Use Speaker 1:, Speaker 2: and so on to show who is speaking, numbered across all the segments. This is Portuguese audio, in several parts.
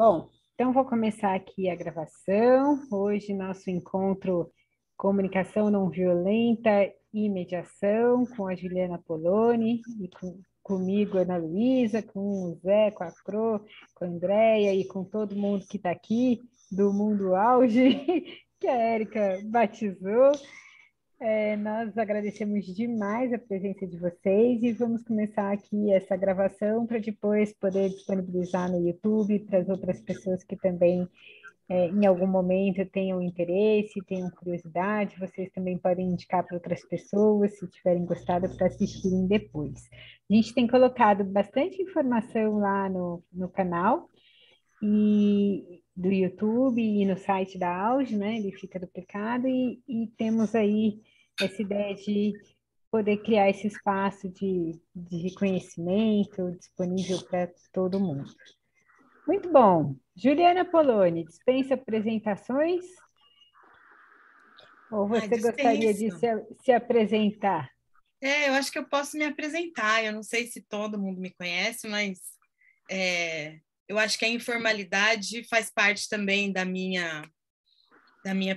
Speaker 1: Bom, então vou começar aqui a gravação. Hoje, nosso encontro Comunicação Não Violenta e Mediação com a Juliana Poloni e comigo, Ana Luísa, com o Zé, com a Cro, com a Andréia e com todo mundo que está aqui do Mundo Auge, que a Érica batizou. Nós agradecemos demais a presença de vocês e vamos começar aqui essa gravação para depois poder disponibilizar no YouTube para as outras pessoas que também, em algum momento, tenham interesse, tenham curiosidade. Vocês também podem indicar para outras pessoas, se tiverem gostado, para assistirem depois. A gente tem colocado bastante informação lá no canal e do YouTube e no site da Auge, né? Ele fica duplicado e temos aí essa ideia de poder criar esse espaço de reconhecimento disponível para todo mundo. Muito bom. Juliana Poloni, dispensa apresentações? Ou você gostaria de se apresentar?
Speaker 2: Eu acho que eu posso me apresentar. Eu não sei se todo mundo me conhece, mas eu acho que a informalidade faz parte também da minha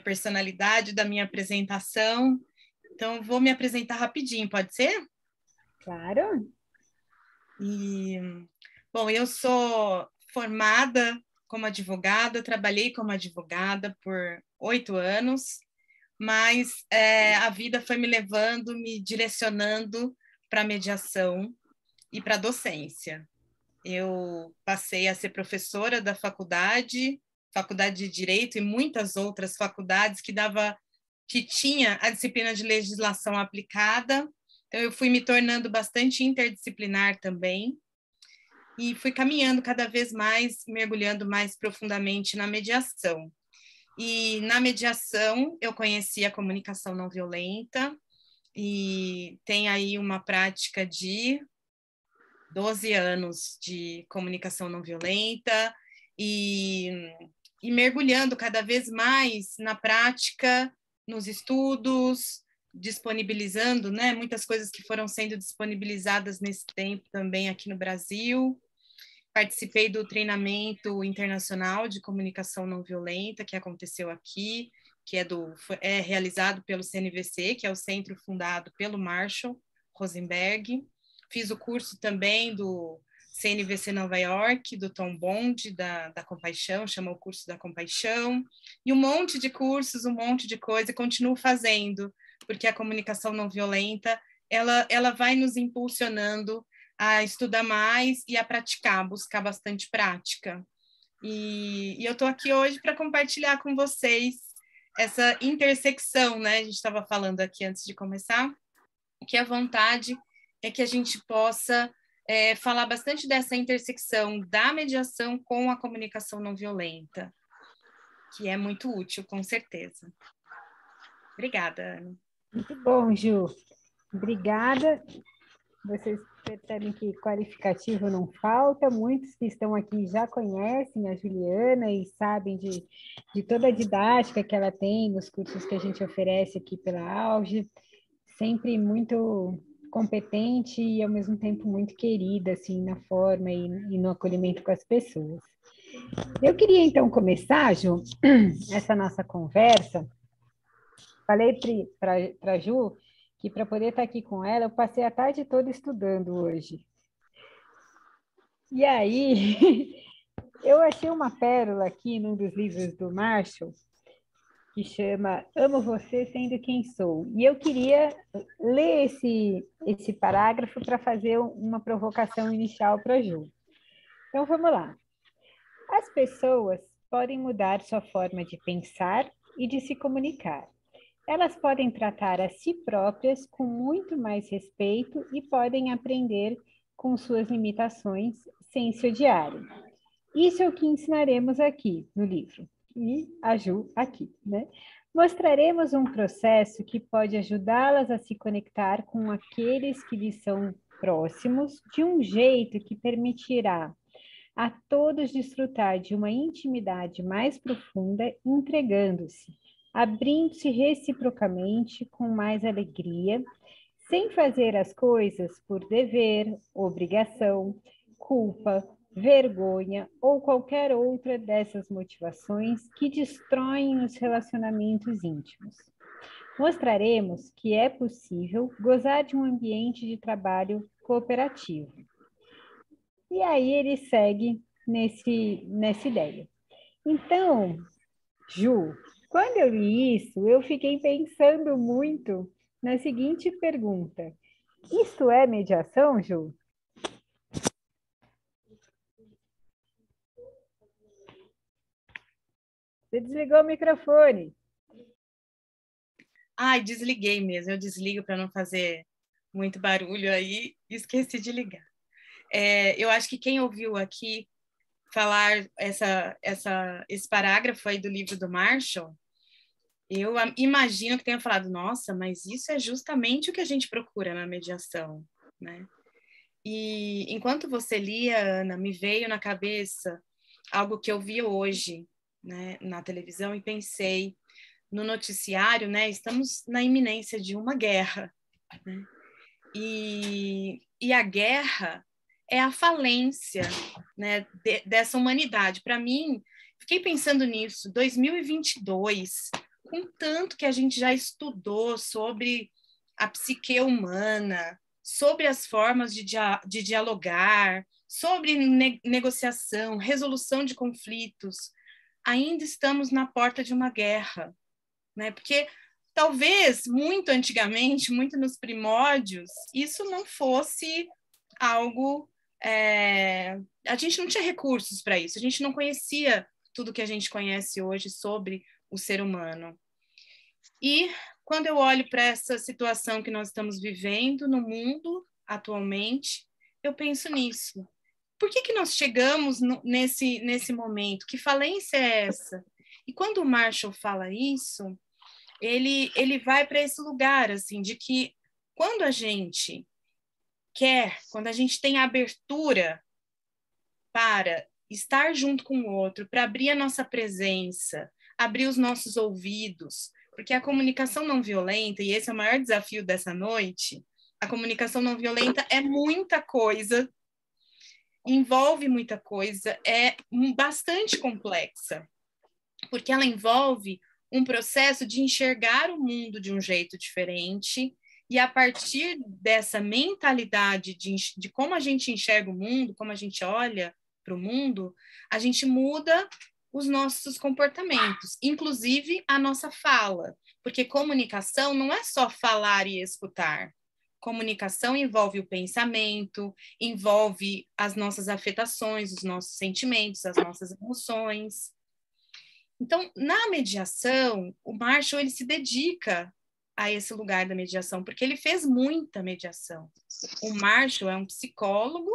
Speaker 2: personalidade, da minha apresentação. Então, vou me apresentar rapidinho, pode ser?
Speaker 1: Claro.
Speaker 2: Bom, eu sou formada como advogada, trabalhei como advogada por 8 anos, mas a vida foi me levando, me direcionando para a mediação e para a docência. Eu passei a ser professora da faculdade de Direito e muitas outras faculdades que tinha a disciplina de legislação aplicada. Então, eu fui me tornando bastante interdisciplinar também e fui caminhando cada vez mais, mergulhando mais profundamente na mediação. E na mediação, eu conheci a comunicação não violenta e tem aí uma prática de 12 anos de comunicação não violenta e mergulhando cada vez mais na prática, nos estudos, disponibilizando, né, muitas coisas que foram sendo disponibilizadas nesse tempo também aqui no Brasil. Participei do treinamento internacional de comunicação não violenta que aconteceu aqui, que é realizado pelo CNVC, que é o centro fundado pelo Marshall Rosenberg. Fiz o curso também do CNVC Nova York, do Tom Bond, da Compaixão, chama o curso da Compaixão, e um monte de cursos, um monte de coisa, e continuo fazendo, porque a comunicação não violenta, ela vai nos impulsionando a estudar mais e a praticar, buscar bastante prática. E eu estou aqui hoje para compartilhar com vocês essa intersecção, né? A gente estava falando aqui antes de começar, que a vontade é que a gente possa falar bastante dessa intersecção da mediação com a comunicação não violenta, que é muito útil, com certeza. Obrigada, Ana.
Speaker 1: Muito bom, Ju. Obrigada. Vocês percebem que qualificativo não falta, muitos que estão aqui já conhecem a Juliana e sabem de toda a didática que ela tem nos cursos que a gente oferece aqui pela Auge, sempre muito competente e, ao mesmo tempo, muito querida, assim, na forma e no acolhimento com as pessoas. Eu queria, então, começar, Ju, essa nossa conversa. Falei para a Ju que para poder estar aqui com ela, eu passei a tarde toda estudando hoje. E aí, eu achei uma pérola aqui num dos livros do Marshall, que chama Amo Você Sendo Quem Sou. E eu queria ler esse parágrafo para fazer uma provocação inicial para a Ju. Então, vamos lá. As pessoas podem mudar sua forma de pensar e de se comunicar. Elas podem tratar a si próprias com muito mais respeito e podem aprender com suas limitações sem se odiarem. Isso é o que ensinaremos aqui no livro. E a Ju aqui, né? Mostraremos um processo que pode ajudá-las a se conectar com aqueles que lhes são próximos de um jeito que permitirá a todos desfrutar de uma intimidade mais profunda, entregando-se, abrindo-se reciprocamente com mais alegria, sem fazer as coisas por dever, obrigação, culpa, vergonha ou qualquer outra dessas motivações que destroem os relacionamentos íntimos. Mostraremos que é possível gozar de um ambiente de trabalho cooperativo. E aí ele segue nessa ideia. Então, Ju, quando eu li isso, eu fiquei pensando muito na seguinte pergunta: isto é mediação, Ju? Você desligou o microfone.
Speaker 2: Ai, desliguei mesmo. Eu desligo para não fazer muito barulho aí e esqueci de ligar. Eu acho que quem ouviu aqui falar esse parágrafo aí do livro do Marshall, eu imagino que tenha falado, nossa, mas isso é justamente o que a gente procura na mediação, né? E enquanto você lia, Ana, me veio na cabeça algo que eu vi hoje, né, na televisão e pensei no noticiário, né? Estamos na iminência de uma guerra, né? E a guerra é a falência, né, dessa humanidade. Para mim, fiquei pensando nisso, 2022, com tanto que a gente já estudou sobre a psique humana, sobre as formas de dialogar, sobre negociação, resolução de conflitos, ainda estamos na porta de uma guerra, né? Porque talvez muito antigamente, muito nos primórdios, isso não fosse algo. A gente não tinha recursos para isso, a gente não conhecia tudo que a gente conhece hoje sobre o ser humano. E quando eu olho para essa situação que nós estamos vivendo no mundo atualmente, eu penso nisso. Por que nós chegamos nesse momento? Que falência é essa? E quando o Marshall fala isso, ele vai para esse lugar, assim, de que quando a gente quando a gente tem a abertura para estar junto com o outro, para abrir a nossa presença, abrir os nossos ouvidos, porque a comunicação não violenta, e esse é o maior desafio dessa noite, a comunicação não violenta é muita coisa, envolve muita coisa, é bastante complexa, porque ela envolve um processo de enxergar o mundo de um jeito diferente, e a partir dessa mentalidade de como a gente enxerga o mundo, como a gente olha para o mundo, a gente muda os nossos comportamentos, inclusive a nossa fala, porque comunicação não é só falar e escutar. Comunicação envolve o pensamento, envolve as nossas afetações, os nossos sentimentos, as nossas emoções. Então, na mediação, o Marshall ele se dedica a esse lugar da mediação, porque ele fez muita mediação. O Marshall é um psicólogo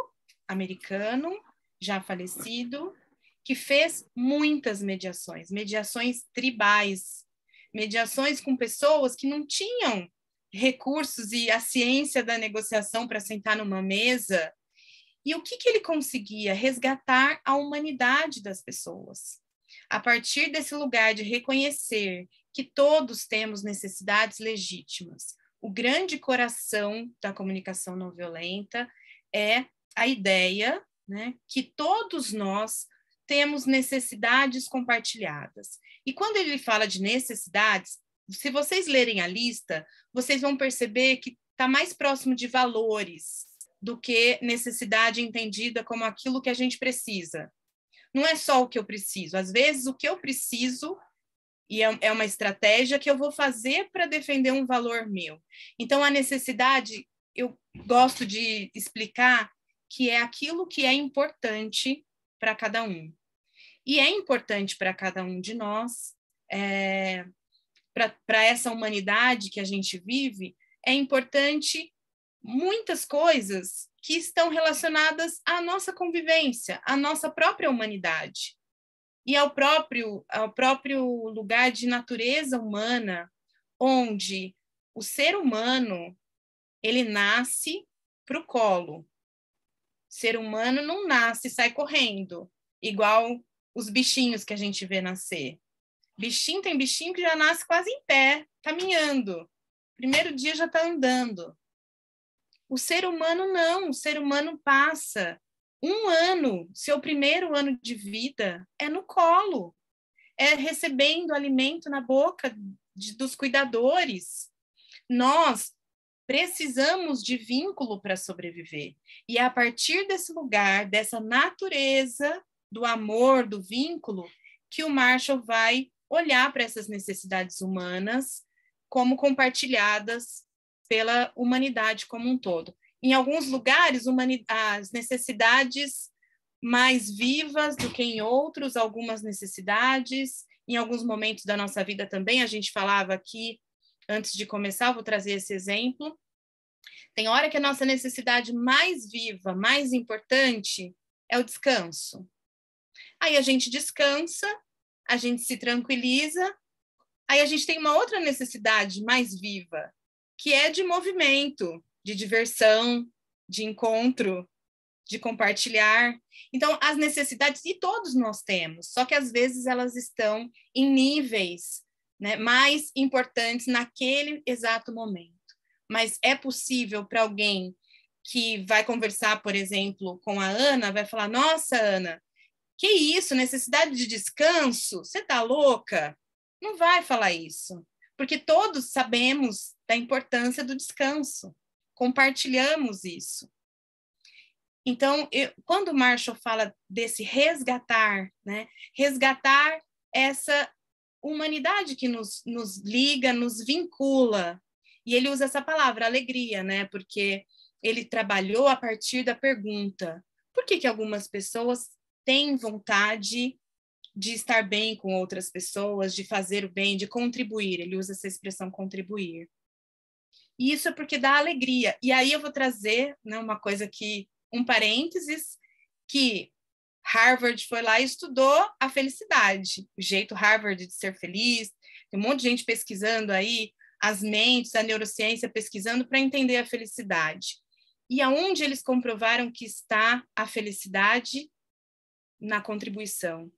Speaker 2: americano, já falecido, que fez muitas mediações, mediações tribais, mediações com pessoas que não tinham recursos e a ciência da negociação para sentar numa mesa. E o que ele conseguia? Resgatar a humanidade das pessoas. A partir desse lugar de reconhecer que todos temos necessidades legítimas. O grande coração da comunicação não violenta é a ideia, né, que todos nós temos necessidades compartilhadas. E quando ele fala de necessidades, se vocês lerem a lista, vocês vão perceber que está mais próximo de valores do que necessidade entendida como aquilo que a gente precisa. Não é só o que eu preciso. Às vezes, o que eu preciso, e é uma estratégia que eu vou fazer para defender um valor meu. Então, a necessidade, eu gosto de explicar que é aquilo que é importante para cada um. E é importante para cada um de nós, para essa humanidade que a gente vive, é importante muitas coisas que estão relacionadas à nossa convivência, à nossa própria humanidade e ao próprio lugar de natureza humana, onde o ser humano ele nasce para o colo. O ser humano não nasce e sai correndo, igual os bichinhos que a gente vê nascer. Tem bichinho que já nasce quase em pé, caminhando. Primeiro dia já está andando. O ser humano não, o ser humano passa Um ano, seu primeiro ano de vida é no colo, é recebendo alimento na boca dos cuidadores. Nós precisamos de vínculo para sobreviver. E é a partir desse lugar, dessa natureza do amor, do vínculo, que o Marshall vai olhar para essas necessidades humanas como compartilhadas pela humanidade como um todo. Em alguns lugares, as necessidades mais vivas do que em outros, algumas necessidades. Em alguns momentos da nossa vida também, a gente falava aqui, antes de começar, vou trazer esse exemplo. Tem hora que a nossa necessidade mais viva, mais importante, é o descanso. Aí a gente descansa, a gente se tranquiliza, aí a gente tem uma outra necessidade mais viva, que é de movimento, de diversão, de encontro, de compartilhar. Então, as necessidades, e todos nós temos, só que às vezes elas estão em níveis, né, mais importantes naquele exato momento. Mas é possível para alguém que vai conversar, por exemplo, com a Ana, vai falar, nossa, Ana, que isso, necessidade de descanso? Você está louca? Não vai falar isso, porque todos sabemos da importância do descanso, compartilhamos isso. Então, quando o Marshall fala desse resgatar, né, resgatar essa humanidade que nos liga, nos vincula, e ele usa essa palavra, alegria, né, porque ele trabalhou a partir da pergunta, por que algumas pessoas têm vontade de estar bem com outras pessoas, de fazer o bem, de contribuir, ele usa essa expressão contribuir. E isso é porque dá alegria. E aí eu vou trazer, né, uma coisa que, um parênteses, que Harvard foi lá e estudou a felicidade, o jeito Harvard de ser feliz, tem um monte de gente pesquisando aí, as mentes, a neurociência pesquisando para entender a felicidade. E aonde eles comprovaram que está a felicidade? Na contribuição.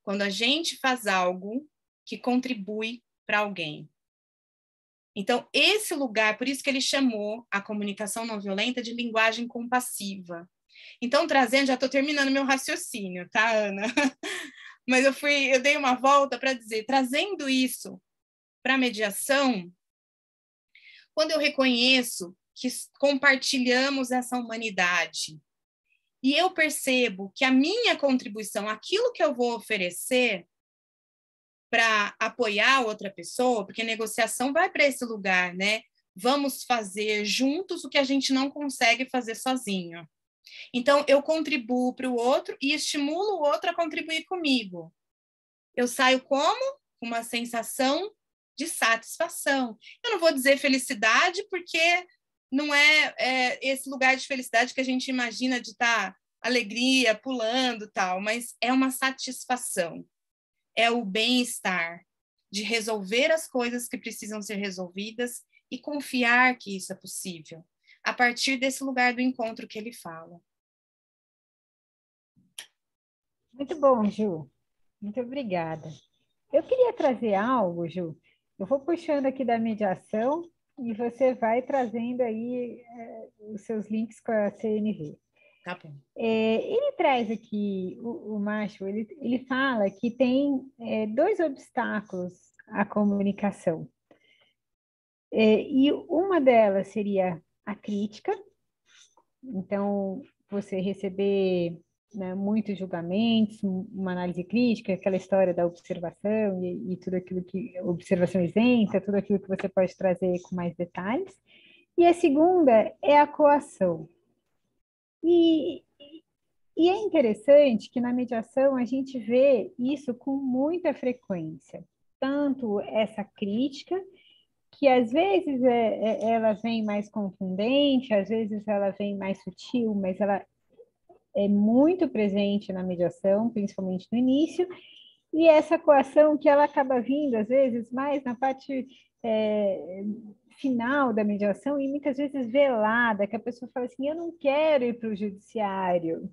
Speaker 2: Quando a gente faz algo que contribui para alguém. Então, esse lugar, por isso que ele chamou a comunicação não violenta de linguagem compassiva. Então, trazendo, já estou terminando meu raciocínio, tá, Ana? Mas eu dei uma volta para dizer, trazendo isso para a mediação, quando eu reconheço que compartilhamos essa humanidade, e eu percebo que a minha contribuição, aquilo que eu vou oferecer para apoiar outra pessoa, porque negociação vai para esse lugar, né? Vamos fazer juntos o que a gente não consegue fazer sozinho. Então, eu contribuo para o outro e estimulo o outro a contribuir comigo. Eu saio como? Com uma sensação de satisfação. Eu não vou dizer felicidade, porque não é esse lugar de felicidade que a gente imagina de estar alegria, pulando, tal, mas é uma satisfação. É o bem-estar, de resolver as coisas que precisam ser resolvidas e confiar que isso é possível, a partir desse lugar do encontro que ele fala.
Speaker 1: Muito bom, Ju. Muito obrigada. Eu queria trazer algo, Ju. Eu vou puxando aqui da mediação e você vai trazendo aí os seus links com a CNV.
Speaker 2: Tá bom.
Speaker 1: Ele traz aqui, o Marshall, ele fala que tem dois obstáculos à comunicação. E uma delas seria a crítica. Então, você receber, né, muitos julgamentos, uma análise crítica, aquela história da observação e tudo aquilo que... observação isenta, tudo aquilo que você pode trazer com mais detalhes. E a segunda é a coação. E é interessante que na mediação a gente vê isso com muita frequência. Tanto essa crítica, que às vezes ela vem mais contundente, às vezes ela vem mais sutil, mas ela é muito presente na mediação, principalmente no início, e essa coação que ela acaba vindo, às vezes, mais na parte final da mediação, e muitas vezes velada, que a pessoa fala assim, eu não quero ir para o judiciário,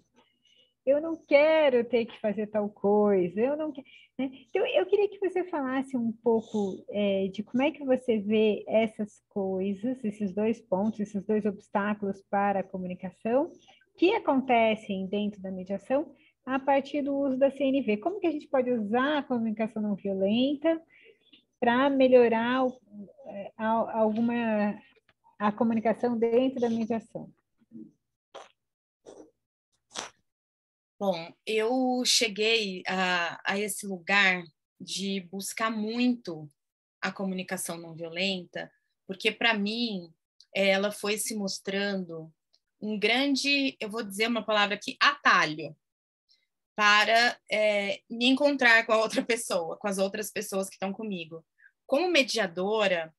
Speaker 1: eu não quero ter que fazer tal coisa, eu não quero... Né? Então, eu queria que você falasse um pouco de como é que você vê essas coisas, esses dois pontos, esses dois obstáculos para a comunicação, que acontecem dentro da mediação a partir do uso da CNV. Como que a gente pode usar a comunicação não violenta para melhorar a comunicação dentro da mediação?
Speaker 2: Bom, eu cheguei a esse lugar de buscar muito a comunicação não violenta, porque, para mim, ela foi se mostrando um grande, eu vou dizer uma palavra aqui, atalho, para me encontrar com a outra pessoa, com as outras pessoas que estão comigo. Como mediadora,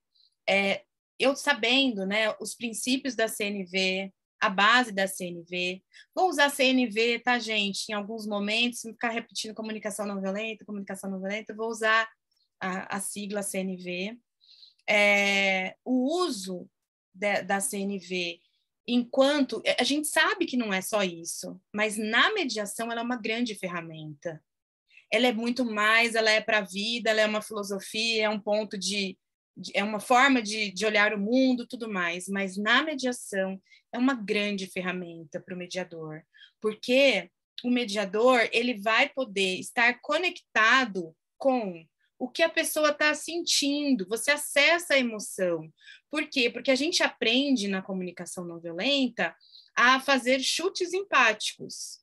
Speaker 2: eu sabendo, né, os princípios da CNV, a base da CNV. Vou usar CNV, tá, gente? Em alguns momentos, se ficar repetindo comunicação não violenta, vou usar a sigla CNV. O uso da CNV, enquanto... A gente sabe que não é só isso, mas na mediação ela é uma grande ferramenta. Ela é muito mais, ela é para a vida, ela é uma filosofia, é um ponto é uma forma de olhar o mundo, tudo mais, mas na mediação é uma grande ferramenta para o mediador, porque o mediador ele vai poder estar conectado com o que a pessoa está sentindo, você acessa a emoção. Por quê? Porque a gente aprende na comunicação não violenta a fazer chutes empáticos.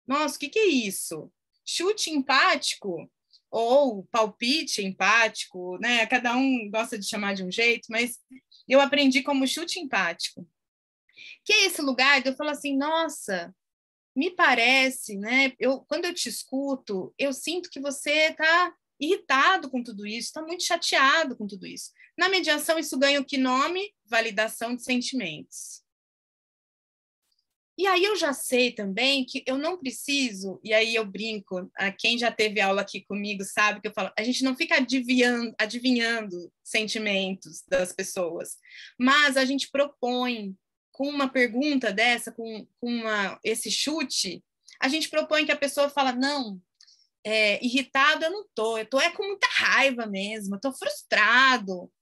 Speaker 2: Nossa, o que é isso? Chute empático ou palpite empático, né? Cada um gosta de chamar de um jeito, mas eu aprendi como chute empático. Que é esse lugar de eu falar assim, nossa, me parece, né? Quando eu te escuto, eu sinto que você está irritado com tudo isso, está muito chateado com tudo isso. Na mediação, isso ganha o que nome? Validação de sentimentos. E aí eu já sei também que eu não preciso, e aí eu brinco, quem já teve aula aqui comigo sabe que eu falo, a gente não fica adivinhando sentimentos das pessoas, mas a gente propõe, com uma pergunta dessa, com esse chute, a gente propõe que a pessoa fala, não, irritado eu não tô, eu tô com muita raiva mesmo, eu tô frustrado.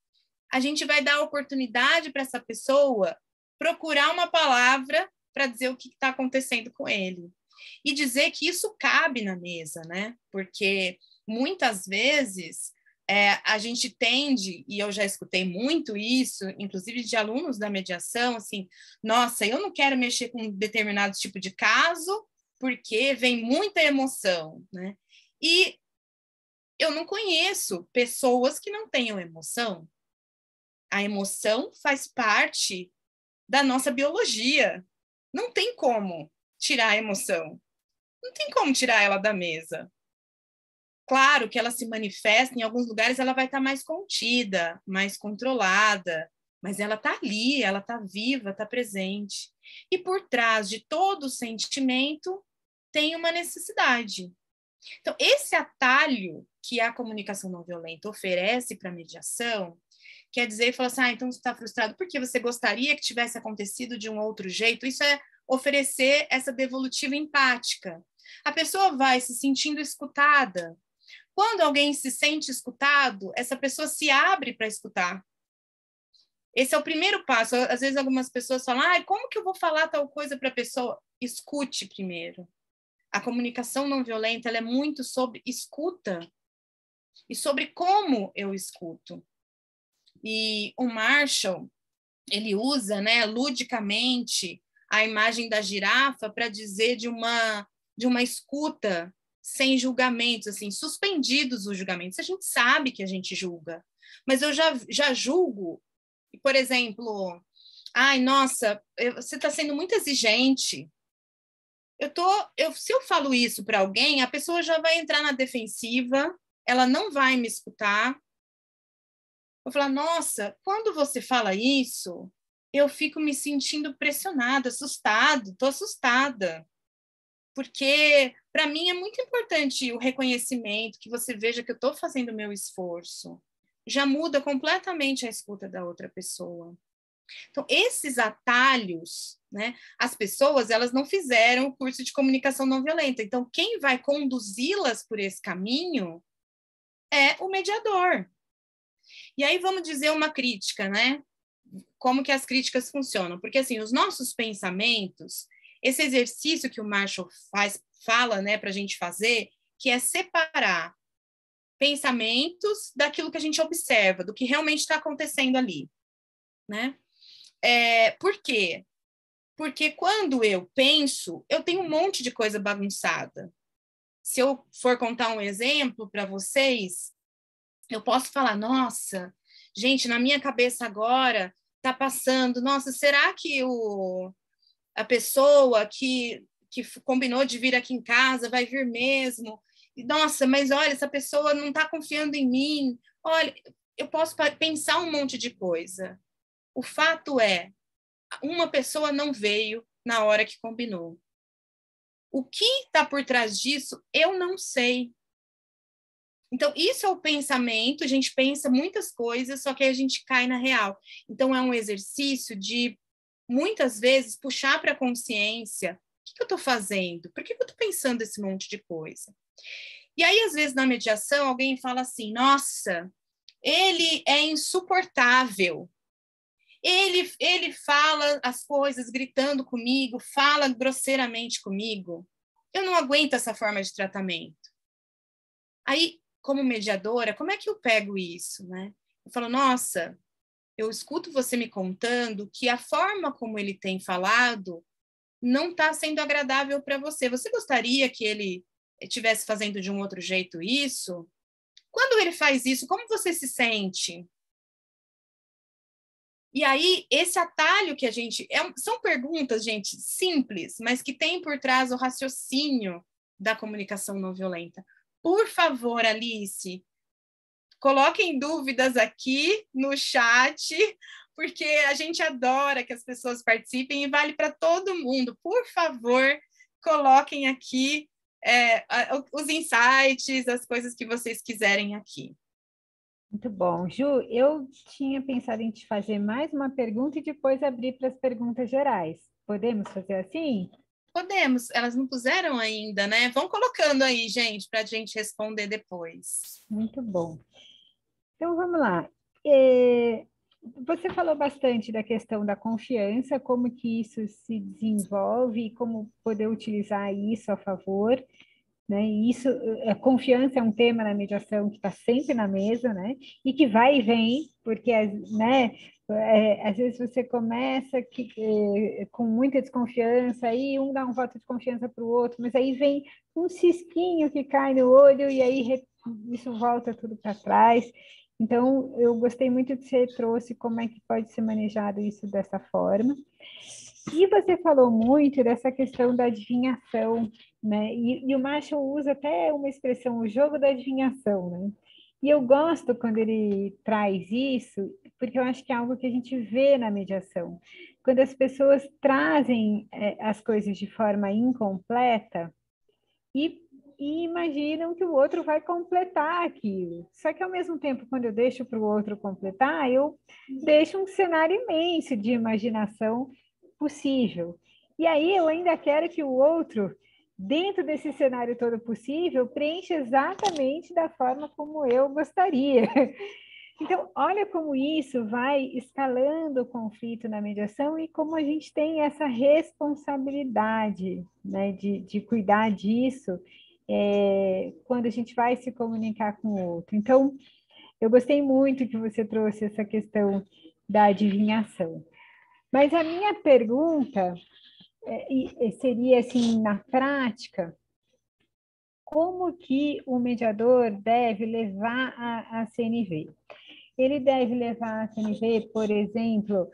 Speaker 2: A gente vai dar a oportunidade para essa pessoa procurar uma palavra para dizer o que está acontecendo com ele. E dizer que isso cabe na mesa, né? Porque muitas vezes a gente tende, e eu já escutei muito isso, inclusive de alunos da mediação, assim, nossa, eu não quero mexer com um determinado tipo de caso, porque vem muita emoção, né? E eu não conheço pessoas que não tenham emoção. A emoção faz parte da nossa biologia. Não tem como tirar a emoção. Não tem como tirar ela da mesa. Claro que ela se manifesta, em alguns lugares ela vai estar mais contida, mais controlada, mas ela está ali, ela está viva, está presente. E por trás de todo sentimento tem uma necessidade. Então, esse atalho que a comunicação não violenta oferece para a mediação, quer dizer, fala assim, então você está frustrado porque você gostaria que tivesse acontecido de um outro jeito. Isso é oferecer essa devolutiva empática. A pessoa vai se sentindo escutada. Quando alguém se sente escutado, essa pessoa se abre para escutar. Esse é o primeiro passo. Às vezes algumas pessoas falam, como que eu vou falar tal coisa para a pessoa? Escute primeiro. A comunicação não violenta ela é muito sobre escuta e sobre como eu escuto. E o Marshall, ele usa, né, ludicamente a imagem da girafa para dizer de uma escuta sem julgamentos, assim, suspendidos os julgamentos. A gente sabe que a gente julga, mas eu já julgo, por exemplo, nossa, você está sendo muito exigente. Se eu falo isso para alguém, a pessoa já vai entrar na defensiva, ela não vai me escutar. Eu falar, nossa, quando você fala isso, eu fico me sentindo pressionada, estou assustada. Porque, para mim, é muito importante o reconhecimento, que você veja que eu estou fazendo o meu esforço. Já muda completamente a escuta da outra pessoa. Então, esses atalhos, né, as pessoas elas não fizeram o curso de comunicação não violenta. Então, quem vai conduzi-las por esse caminho é o mediador. E aí vamos dizer uma crítica, né? Como que as críticas funcionam? Porque, assim, os nossos pensamentos, esse exercício que o Marshall fala, né, para a gente fazer, que é separar pensamentos daquilo que a gente observa, do que realmente está acontecendo ali, né? Por quê? Porque quando eu penso, eu tenho um monte de coisa bagunçada. Se eu for contar um exemplo para vocês, eu posso falar, nossa, gente, na minha cabeça agora está passando, nossa, será que a pessoa que combinou de vir aqui em casa vai vir mesmo? Nossa, mas olha, essa pessoa não está confiando em mim. Olha, eu posso pensar um monte de coisa. O fato é, uma pessoa não veio na hora que combinou. O que está por trás disso, eu não sei. Então, isso é o pensamento, a gente pensa muitas coisas, só que aí a gente cai na real. Então, é um exercício de, muitas vezes, puxar para a consciência, o que eu estou fazendo? Por que eu estou pensando esse monte de coisa? E aí, às vezes, na mediação, alguém fala assim, nossa, ele é insuportável. Ele fala as coisas gritando comigo, fala grosseiramente comigo. Eu não aguento essa forma de tratamento. Aí, como mediadora, como é que eu pego isso, né? Eu falo, nossa, eu escuto você me contando que a forma como ele tem falado não está sendo agradável para você. Você gostaria que ele estivesse fazendo de um outro jeito isso? Quando ele faz isso, como você se sente? E aí, esse atalho que a gente... são perguntas, gente, simples, mas que tem por trás o raciocínio da comunicação não violenta. Por favor, Alice, coloquem dúvidas aqui no chat, porque a gente adora que as pessoas participem e vale para todo mundo. Por favor, coloquem aqui os insights, as coisas que vocês quiserem aqui.
Speaker 1: Muito bom. Ju, eu tinha pensado em te fazer mais uma pergunta e depois abrir para as perguntas gerais. Podemos fazer assim?
Speaker 2: Podemos, elas não puseram ainda, né? Vão colocando aí, gente, para a gente responder depois.
Speaker 1: Muito bom. Então, vamos lá. Você falou bastante da questão da confiança, como que isso se desenvolve e como poder utilizar isso a favor, né? E isso, a confiança é um tema na mediação que está sempre na mesa, né? E que vai e vem, porque, né? Às vezes você começa com muita desconfiança, aí um dá um voto de confiança para o outro, mas aí vem um cisquinho que cai no olho e aí isso volta tudo para trás. Então, eu gostei muito que você trouxe como é que pode ser manejado isso dessa forma. E você falou muito dessa questão da adivinhação, né? E o Marshall usa até uma expressão, o jogo da adivinhação, né? E eu gosto quando ele traz isso, porque eu acho que é algo que a gente vê na mediação. Quando as pessoas trazem as coisas de forma incompleta e imaginam que o outro vai completar aquilo. Só que, ao mesmo tempo, quando eu deixo para o outro completar, eu deixo um cenário imenso de imaginação possível. E aí eu ainda quero que o outro, dentro desse cenário todo possível, preencha exatamente da forma como eu gostaria. Então, olha como isso vai escalando o conflito na mediação e como a gente tem essa responsabilidade, né, de cuidar disso quando a gente vai se comunicar com o outro. Então, eu gostei muito que você trouxe essa questão da adivinhação. Mas a minha pergunta seria assim, na prática, como que o mediador deve levar a CNV? Ele deve levar a CNV, por exemplo,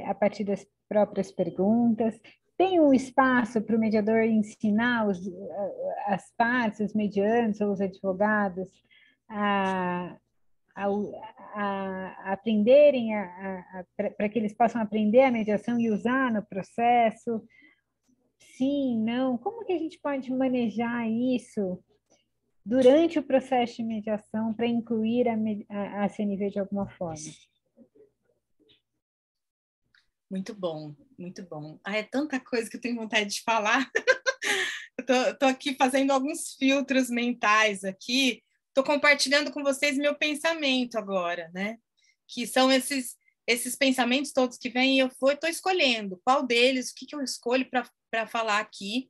Speaker 1: a partir das próprias perguntas. Tem um espaço para o mediador ensinar as partes, os mediantes ou os advogados a aprenderem, para que eles possam aprender a mediação e usar no processo? Sim, não? Como que a gente pode manejar isso durante o processo de mediação para incluir a CNV de alguma forma?
Speaker 2: Muito bom, muito bom. É tanta coisa que eu tenho vontade de falar. Eu tô aqui fazendo alguns filtros mentais aqui. Estou compartilhando com vocês meu pensamento agora, né? Que são esses esses pensamentos todos que vêm, eu estou escolhendo qual deles, o que eu escolho para falar aqui.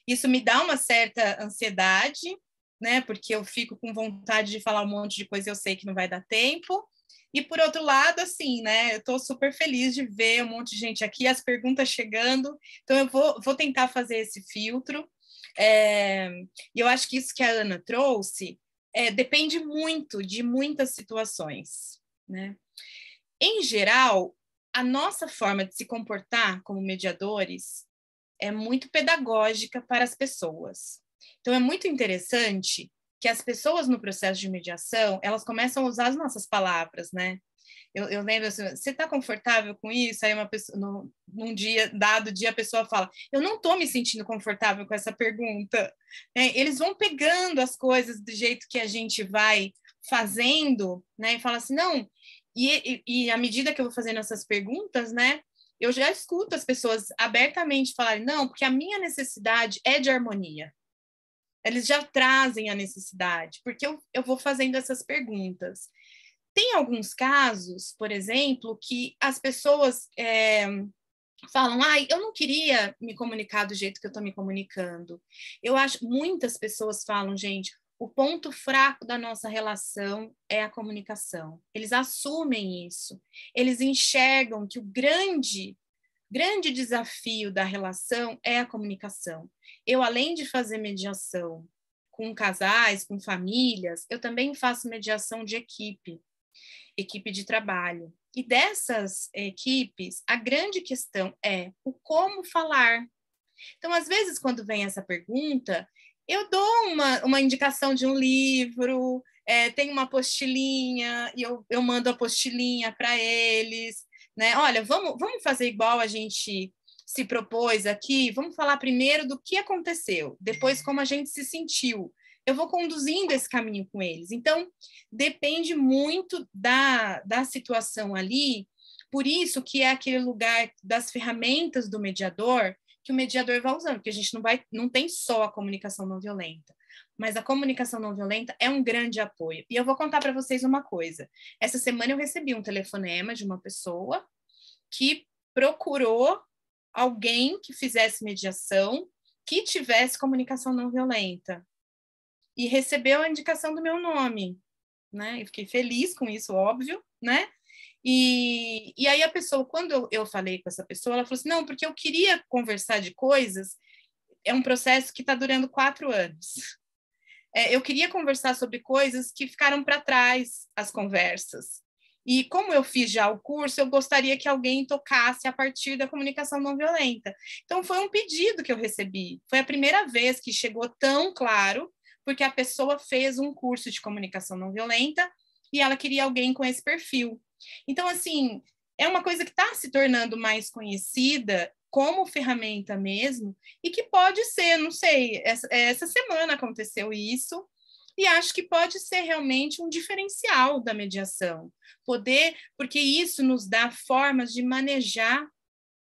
Speaker 2: Isso me dá uma certa ansiedade, né? Porque eu fico com vontade de falar um monte de coisa e eu sei que não vai dar tempo. E, por outro lado, assim, né? Eu estou super feliz de ver um monte de gente aqui, as perguntas chegando. Então, eu vou tentar fazer esse filtro. E eu acho que isso que a Ana trouxe depende muito de muitas situações, né? Em geral, a nossa forma de se comportar como mediadores é muito pedagógica para as pessoas. Então, é muito interessante que as pessoas no processo de mediação, elas começam a usar as nossas palavras, né? Eu lembro assim, você está confortável com isso? Aí uma pessoa, num dado dia, a pessoa fala, eu não estou me sentindo confortável com essa pergunta. Eles vão pegando as coisas do jeito que a gente vai fazendo, né? E fala assim, não... E à medida que eu vou fazendo essas perguntas, né, eu já escuto as pessoas abertamente falarem, não, porque a minha necessidade é de harmonia. Eles já trazem a necessidade, porque eu vou fazendo essas perguntas. Tem alguns casos, por exemplo, que as pessoas falam, eu não queria me comunicar do jeito que eu estou me comunicando. Eu acho, muitas pessoas falam, gente, o ponto fraco da nossa relação é a comunicação. Eles assumem isso. Eles enxergam que o grande desafio da relação é a comunicação. Eu, além de fazer mediação com casais, com famílias, eu também faço mediação de equipe de trabalho. E dessas equipes, a grande questão é o como falar. Então, às vezes, quando vem essa pergunta, eu dou uma indicação de um livro, tem uma apostilinha, e eu mando a apostilinha para eles, né? Olha, vamos fazer igual a gente se propôs aqui, vamos falar primeiro do que aconteceu, depois como a gente se sentiu. Eu vou conduzindo esse caminho com eles. Então, depende muito da situação ali, por isso que é aquele lugar das ferramentas do mediador, que o mediador vai usando, porque a gente não tem só a comunicação não violenta, mas a comunicação não violenta é um grande apoio. E eu vou contar para vocês uma coisa. Essa semana eu recebi um telefonema de uma pessoa que procurou alguém que fizesse mediação, que tivesse comunicação não violenta, e recebeu a indicação do meu nome, né? Eu fiquei feliz com isso, óbvio, né? E aí a pessoa, quando eu falei com essa pessoa, ela falou assim, não, porque eu queria conversar de coisas, é um processo que está durando 4 anos. Eu queria conversar sobre coisas que ficaram para trás, as conversas. E como eu fiz já o curso, eu gostaria que alguém tocasse a partir da comunicação não violenta. Então, foi um pedido que eu recebi. Foi a primeira vez que chegou tão claro, porque a pessoa fez um curso de comunicação não violenta e ela queria alguém com esse perfil. Então, assim, é uma coisa que está se tornando mais conhecida como ferramenta mesmo, e que pode ser, não sei, essa semana aconteceu isso, e acho que pode ser realmente um diferencial da mediação. Porque isso nos dá formas de manejar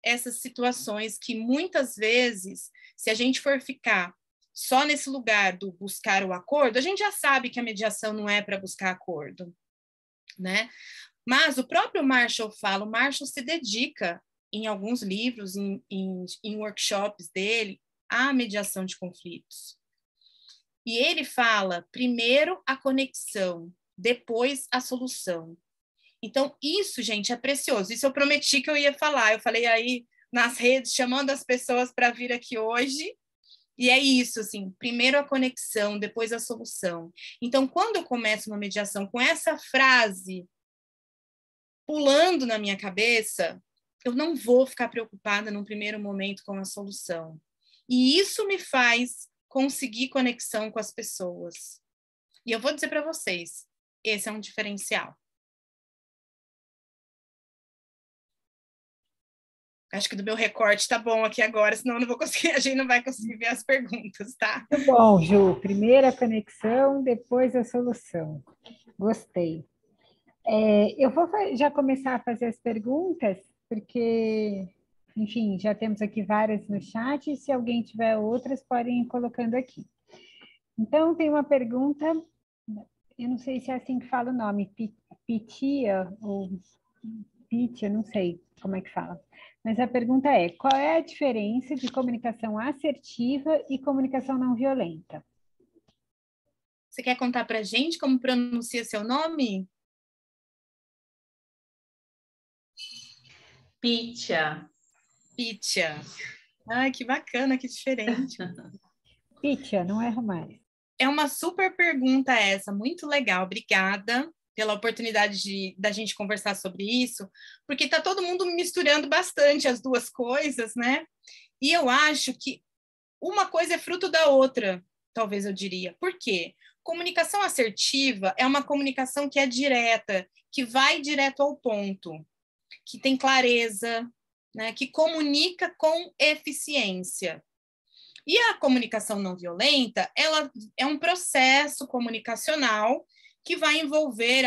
Speaker 2: essas situações que muitas vezes, se a gente for ficar só nesse lugar do buscar o acordo, a gente já sabe que a mediação não é para buscar acordo, né? Mas o próprio Marshall fala, o Marshall se dedica em alguns livros, em workshops dele, à mediação de conflitos. E ele fala, primeiro a conexão, depois a solução. Então, isso, gente, é precioso. Isso eu prometi que eu ia falar. Eu falei aí nas redes, chamando as pessoas para vir aqui hoje. E é isso, assim, primeiro a conexão, depois a solução. Então, quando eu começo uma mediação com essa frase pulando na minha cabeça, eu não vou ficar preocupada num primeiro momento com a solução. E isso me faz conseguir conexão com as pessoas. E eu vou dizer para vocês, esse é um diferencial. Acho que do meu recorte tá bom aqui agora, senão eu não vou conseguir, a gente não vai conseguir ver as perguntas, tá?
Speaker 1: Muito bom, Ju. Primeiro a conexão, depois a solução. Gostei. Eu vou já começar a fazer as perguntas, porque, enfim, já temos aqui várias no chat, e se alguém tiver outras, podem ir colocando aqui. Então, tem uma pergunta, eu não sei se é assim que fala o nome, Pitia, ou pitch, eu não sei como é que fala. Mas a pergunta é, qual é a diferença de comunicação assertiva e comunicação não violenta?
Speaker 2: Você quer contar para a gente como pronuncia seu nome?
Speaker 3: Pitcha.
Speaker 2: Pitcha. Ai, que bacana, que diferente.
Speaker 1: Pitcha, não erro mais.
Speaker 2: É uma super pergunta essa, muito legal. Obrigada pela oportunidade da gente conversar sobre isso, porque está todo mundo misturando bastante as duas coisas, né? E eu acho que uma coisa é fruto da outra, talvez eu diria. Por quê? Comunicação assertiva é uma comunicação que é direta, que vai direto ao ponto, que tem clareza, né? Que comunica com eficiência. E a comunicação não violenta, ela é um processo comunicacional que vai envolver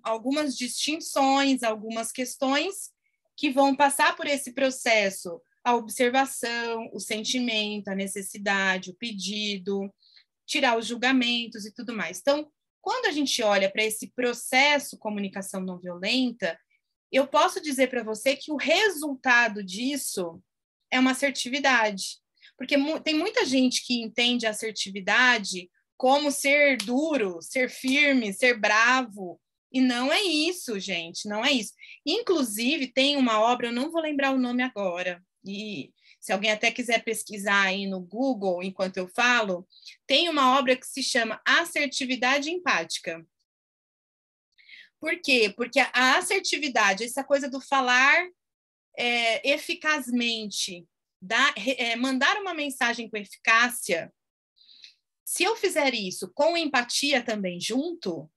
Speaker 2: algumas distinções, algumas questões que vão passar por esse processo, a observação, o sentimento, a necessidade, o pedido, tirar os julgamentos e tudo mais. Então, quando a gente olha para esse processo comunicação não violenta, eu posso dizer para você que o resultado disso é uma assertividade. Porque tem muita gente que entende a assertividade como ser duro, ser firme, ser bravo. E não é isso, gente, não é isso. Inclusive, tem uma obra, eu não vou lembrar o nome agora, e se alguém até quiser pesquisar aí no Google enquanto eu falo, tem uma obra que se chama Assertividade Empática. Por quê? Porque a assertividade, essa coisa do falar eficazmente, mandar uma mensagem com eficácia, se eu fizer isso com empatia também junto,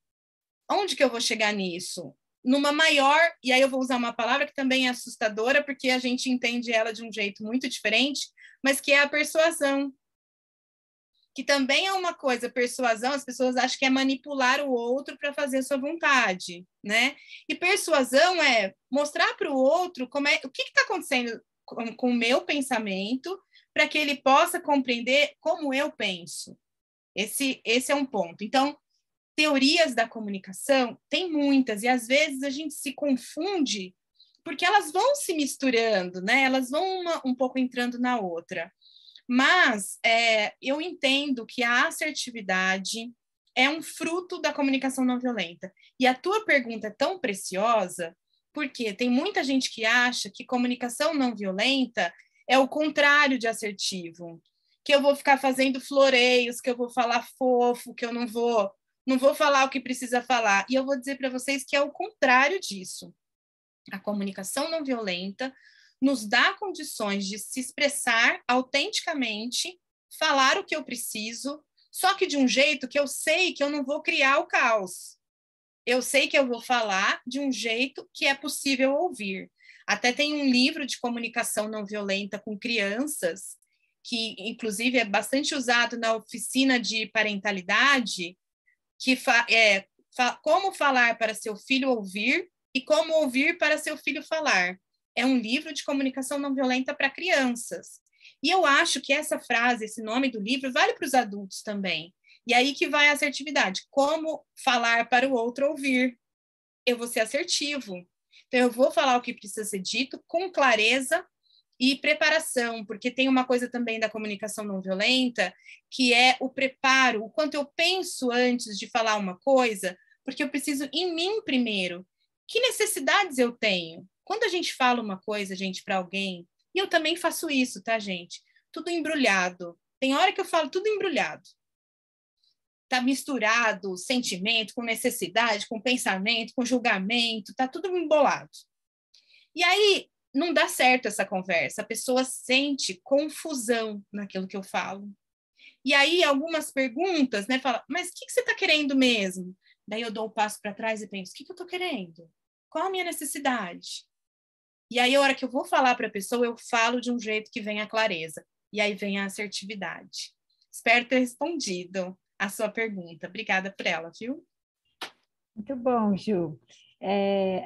Speaker 2: onde que eu vou chegar nisso? Numa maior, e aí eu vou usar uma palavra que também é assustadora, porque a gente entende ela de um jeito muito diferente, mas que é a persuasão. Que também é uma coisa, persuasão, as pessoas acham que é manipular o outro para fazer a sua vontade, né? E persuasão é mostrar para o outro o que está acontecendo com o meu pensamento, para que ele possa compreender como eu penso. Esse é um ponto. Então, teorias da comunicação tem muitas, e às vezes a gente se confunde, porque elas vão se misturando, né? Elas vão um pouco entrando na outra. Mas eu entendo que a assertividade é um fruto da comunicação não violenta. E a tua pergunta é tão preciosa, porque tem muita gente que acha que comunicação não violenta é o contrário de assertivo, que eu vou ficar fazendo floreios, que eu vou falar fofo, que eu não vou falar o que precisa falar. E eu vou dizer para vocês que é o contrário disso. A comunicação não violenta nos dá condições de se expressar autenticamente, falar o que eu preciso, só que de um jeito que eu sei que eu não vou criar o caos. Eu sei que eu vou falar de um jeito que é possível ouvir. Até tem um livro de comunicação não violenta com crianças, que inclusive é bastante usado na oficina de parentalidade, que como falar para seu filho ouvir e como ouvir para seu filho falar. É um livro de comunicação não violenta para crianças. E eu acho que essa frase, esse nome do livro, vale para os adultos também. E aí que vai a assertividade. Como falar para o outro ouvir. Eu vou ser assertivo. Então, eu vou falar o que precisa ser dito com clareza e preparação, porque tem uma coisa também da comunicação não violenta, que é o preparo, o quanto eu penso antes de falar uma coisa, porque eu preciso em mim primeiro. Que necessidades eu tenho? Quando a gente fala uma coisa, gente, para alguém, e eu também faço isso, tá, gente? Tudo embrulhado. Tem hora que eu falo tudo embrulhado. Tá misturado sentimento com necessidade, com pensamento, com julgamento, tá tudo embolado. E aí, não dá certo essa conversa. A pessoa sente confusão naquilo que eu falo. E aí, algumas perguntas, né? Fala, mas o que você está querendo mesmo? Daí eu dou o passo para trás e penso, o que eu estou querendo? Qual a minha necessidade? E aí, a hora que eu vou falar para a pessoa, eu falo de um jeito que vem a clareza. E aí vem a assertividade. Espero ter respondido a sua pergunta. Obrigada por ela, viu?
Speaker 1: Muito bom, Ju.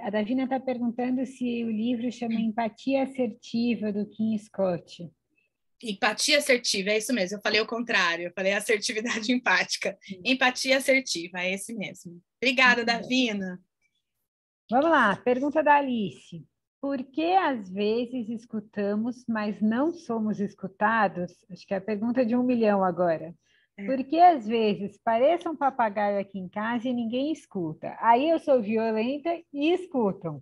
Speaker 1: A Davina está perguntando se o livro chama Empatia Assertiva, do Kim Scott.
Speaker 2: Empatia assertiva, é isso mesmo. Eu falei o contrário, eu falei assertividade empática. Empatia assertiva, é esse mesmo. Obrigada, Davina.
Speaker 1: Vamos lá, pergunta da Alice. Por que às vezes escutamos, mas não somos escutados? Acho que é a pergunta de 1 milhão agora. Por que às vezes pareça um papagaio aqui em casa e ninguém escuta? Aí eu sou violenta e escutam.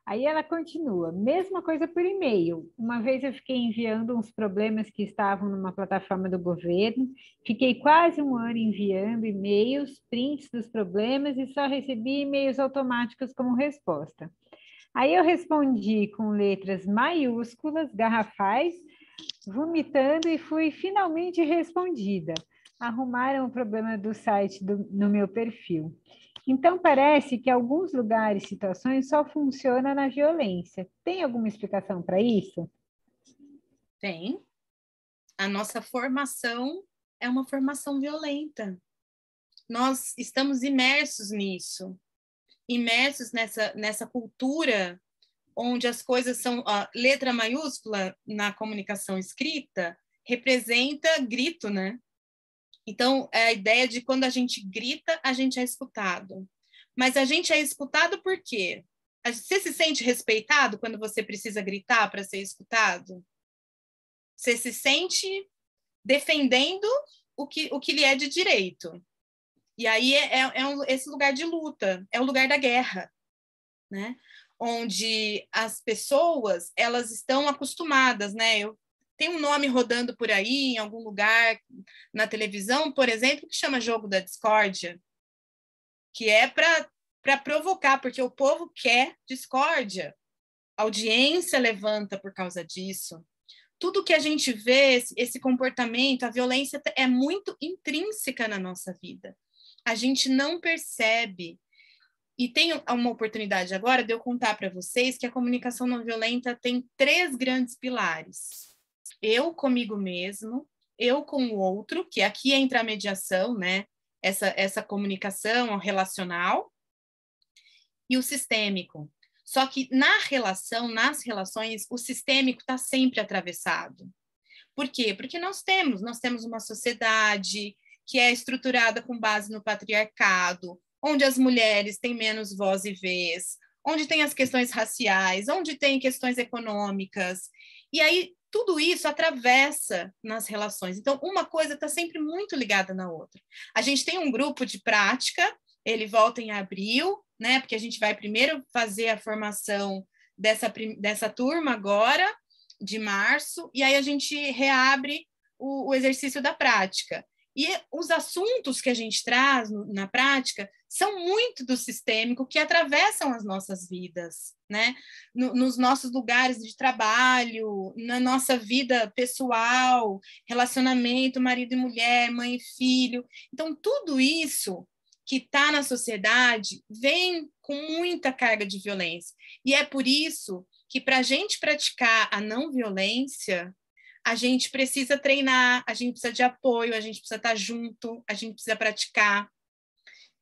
Speaker 1: Aí ela continua, mesma coisa por e-mail. Uma vez eu fiquei enviando uns problemas que estavam numa plataforma do governo, fiquei quase 1 ano enviando e-mails, prints dos problemas e só recebi e-mails automáticos como resposta. Aí eu respondi com letras maiúsculas, garrafais, vomitando e fui finalmente respondida. Arrumaram o problema do site no meu perfil. Então, parece que alguns lugares, situações, só funciona na violência. Tem alguma explicação para isso?
Speaker 2: Tem. A nossa formação é uma formação violenta. Nós estamos imersos nisso, imersos nessa cultura onde as coisas são... letra maiúscula na comunicação escrita representa grito, né? Então, é a ideia de quando a gente grita, a gente é escutado. Mas a gente é escutado por quê? Você se sente respeitado quando você precisa gritar para ser escutado? Você se sente defendendo o que lhe é de direito. E aí esse lugar de luta, é o lugar da guerra, né? Onde as pessoas, elas estão acostumadas, né? Tem um nome rodando por aí, em algum lugar, na televisão, por exemplo, que chama Jogo da Discórdia, que é para provocar, porque o povo quer discórdia. A audiência levanta por causa disso. Tudo que a gente vê, esse comportamento, a violência é muito intrínseca na nossa vida. A gente não percebe. E tem uma oportunidade agora de eu contar para vocês que a comunicação não violenta tem 3 grandes pilares. Eu comigo mesmo, eu com o outro, que aqui entra a mediação, né? Essa comunicação relacional, e o sistêmico. Só que nas relações, o sistêmico está sempre atravessado. Por quê? Porque nós temos uma sociedade que é estruturada com base no patriarcado, onde as mulheres têm menos voz e vez, onde tem as questões raciais, onde tem questões econômicas. E aí, tudo isso atravessa nas relações. Então, uma coisa está sempre muito ligada na outra. A gente tem um grupo de prática, ele volta em abril, né? Porque a gente vai primeiro fazer a formação dessa turma agora, de março, e aí a gente reabre o exercício da prática. E os assuntos que a gente traz na prática são muito do sistêmico que atravessam as nossas vidas, né? Nos nossos lugares de trabalho, na nossa vida pessoal, relacionamento, marido e mulher, mãe e filho. Então, tudo isso que está na sociedade vem com muita carga de violência. E é por isso que, para a gente praticar a não violência, a gente precisa treinar, a gente precisa de apoio, a gente precisa estar junto, a gente precisa praticar.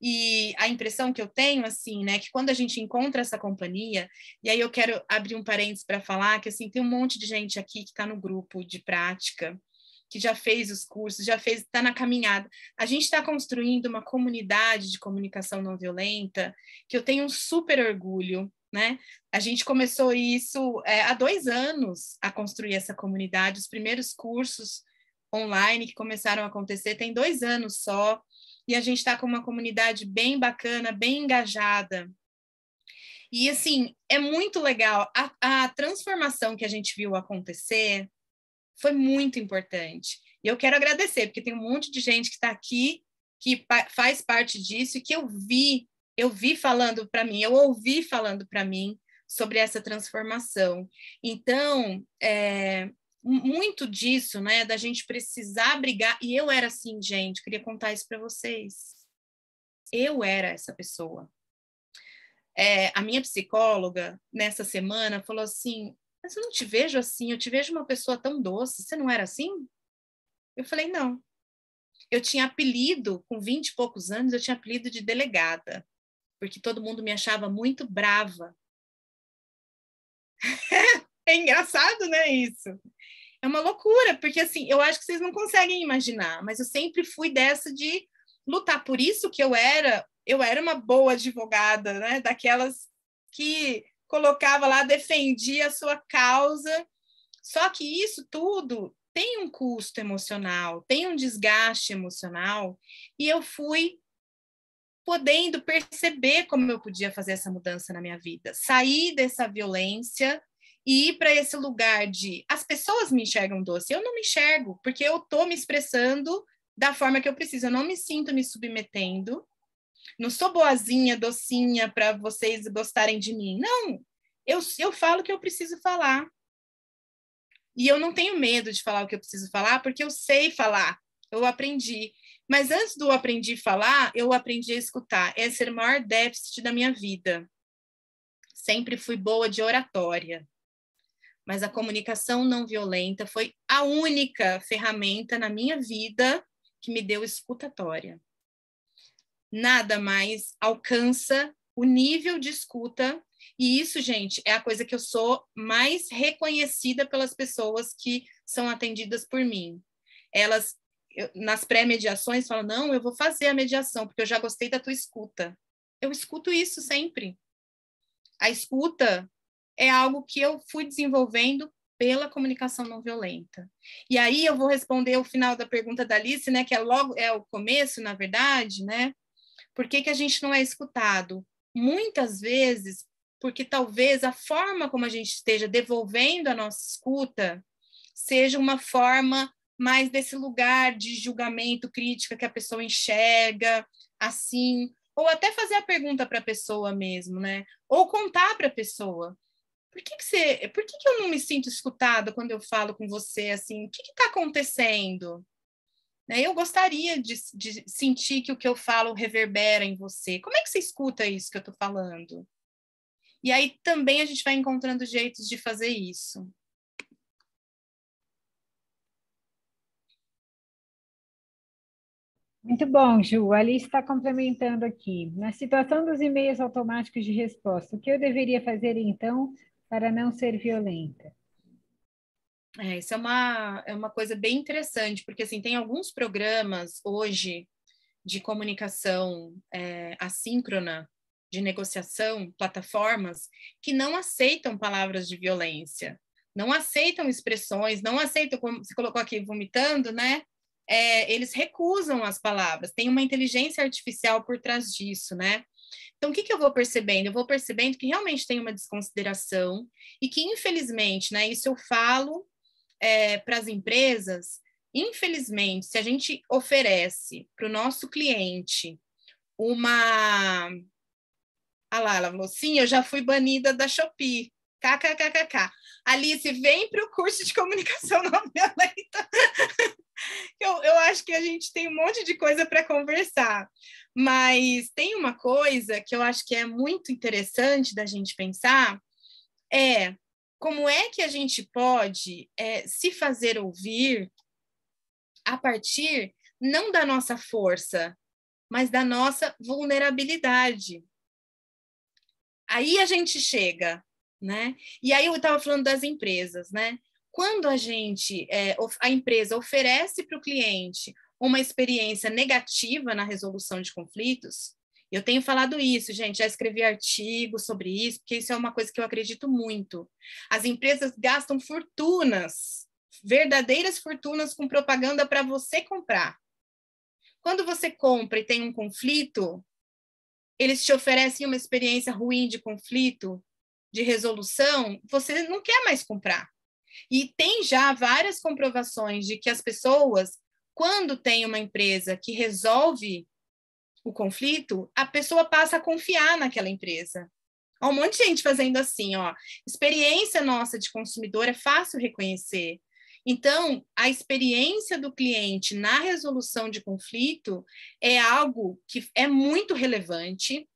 Speaker 2: E a impressão que eu tenho, assim, né, que quando a gente encontra essa companhia, e aí eu quero abrir um parênteses para falar que, assim, tem um monte de gente aqui que está no grupo de prática, que já fez os cursos, está na caminhada. A gente está construindo uma comunidade de comunicação não violenta que eu tenho um super orgulho, né? A gente começou isso há 2 anos a construir essa comunidade. Os primeiros cursos online que começaram a acontecer tem 2 anos só, e a gente está com uma comunidade bem bacana, bem engajada. E, assim, é muito legal. A transformação que a gente viu acontecer foi muito importante. E eu quero agradecer, porque tem um monte de gente que está aqui, que faz parte disso, e que eu vi falando para mim, eu ouvi falando para mim sobre essa transformação. Então, muito disso, né, da gente precisar brigar, e eu era assim, gente, queria contar isso para vocês. Eu era essa pessoa. A minha psicóloga, nessa semana, falou assim, mas eu não te vejo assim, eu te vejo uma pessoa tão doce, você não era assim? Eu falei, não. Eu tinha apelido, com 20 e poucos anos, eu tinha apelido de delegada, porque todo mundo me achava muito brava. É engraçado, né, isso? É uma loucura, porque assim, eu acho que vocês não conseguem imaginar, mas eu sempre fui dessa de lutar. Por isso que eu era eu era uma boa advogada, né? Daquelas que colocava lá, defendia a sua causa. Só que isso tudo tem um custo emocional, tem um desgaste emocional, e eu fui podendo perceber como eu podia fazer essa mudança na minha vida, sair dessa violência e ir para esse lugar de as pessoas me enxergam doce, eu não me enxergo, porque eu estou me expressando da forma que eu preciso, eu não me sinto me submetendo, não sou boazinha, docinha para vocês gostarem de mim, não, eu falo o que eu preciso falar. E eu não tenho medo de falar o que eu preciso falar, porque eu sei falar, eu aprendi. Mas antes do aprendi a falar, eu aprendi a escutar. Esse era o maior déficit da minha vida. Sempre fui boa de oratória. Mas a comunicação não violenta foi a única ferramenta na minha vida que me deu escutatória. Nada mais alcança o nível de escuta. E isso, gente, é a coisa que eu sou mais reconhecida pelas pessoas que são atendidas por mim. Elas, nas pré-mediações, falam, não, eu vou fazer a mediação, porque eu já gostei da tua escuta. Eu escuto isso sempre. A escuta é algo que eu fui desenvolvendo pela comunicação não violenta. E aí eu vou responder o final da pergunta da Alice, né, que é o começo, na verdade, né? Por que a gente não é escutado? Muitas vezes, porque talvez a forma como a gente esteja devolvendo a nossa escuta seja uma forma mais desse lugar de julgamento, crítica que a pessoa enxerga, assim, ou até fazer a pergunta para a pessoa mesmo, né? Ou contar para a pessoa. Por que eu não me sinto escutada quando eu falo com você assim? O que está acontecendo? Eu gostaria de sentir que o que eu falo reverbera em você. Como é que você escuta isso que eu estou falando? E aí também a gente vai encontrando jeitos de fazer isso.
Speaker 1: Muito bom, Ju. A Alice está complementando aqui. Na situação dos e-mails automáticos de resposta, o que eu deveria fazer então para não ser violenta?
Speaker 2: Isso é uma coisa bem interessante, porque assim, tem alguns programas hoje de comunicação assíncrona, de negociação, plataformas, que não aceitam palavras de violência, não aceitam expressões, não aceitam, como você colocou aqui, vomitando, né? Eles recusam as palavras, tem uma inteligência artificial por trás disso, né? Então, o que eu vou percebendo? Eu vou percebendo que realmente tem uma desconsideração e que, infelizmente, né, isso eu falo para as empresas, infelizmente, se a gente oferece para o nosso cliente uma... Ah lá, ela falou, sim, eu já fui banida da Shopee. KKKKK. Alice, vem para o curso de comunicação não violenta. Eu acho que a gente tem um monte de coisa para conversar, mas tem uma coisa que eu acho que é muito interessante da gente pensar, como é que a gente pode se fazer ouvir a partir não da nossa força, mas da nossa vulnerabilidade. Aí a gente chega, né? E aí eu estava falando das empresas, né? Quando a empresa oferece para o cliente uma experiência negativa na resolução de conflitos, eu tenho falado isso, gente, já escrevi artigos sobre isso, porque isso é uma coisa que eu acredito muito. As empresas gastam fortunas, verdadeiras fortunas com propaganda para você comprar. Quando você compra e tem um conflito, eles te oferecem uma experiência ruim de conflito, de resolução, você não quer mais comprar. E tem já várias comprovações de que as pessoas, quando tem uma empresa que resolve o conflito, a pessoa passa a confiar naquela empresa. Há um monte de gente fazendo assim, ó. Experiência nossa de consumidor é fácil reconhecer. Então, a experiência do cliente na resolução de conflito é algo que é muito relevante,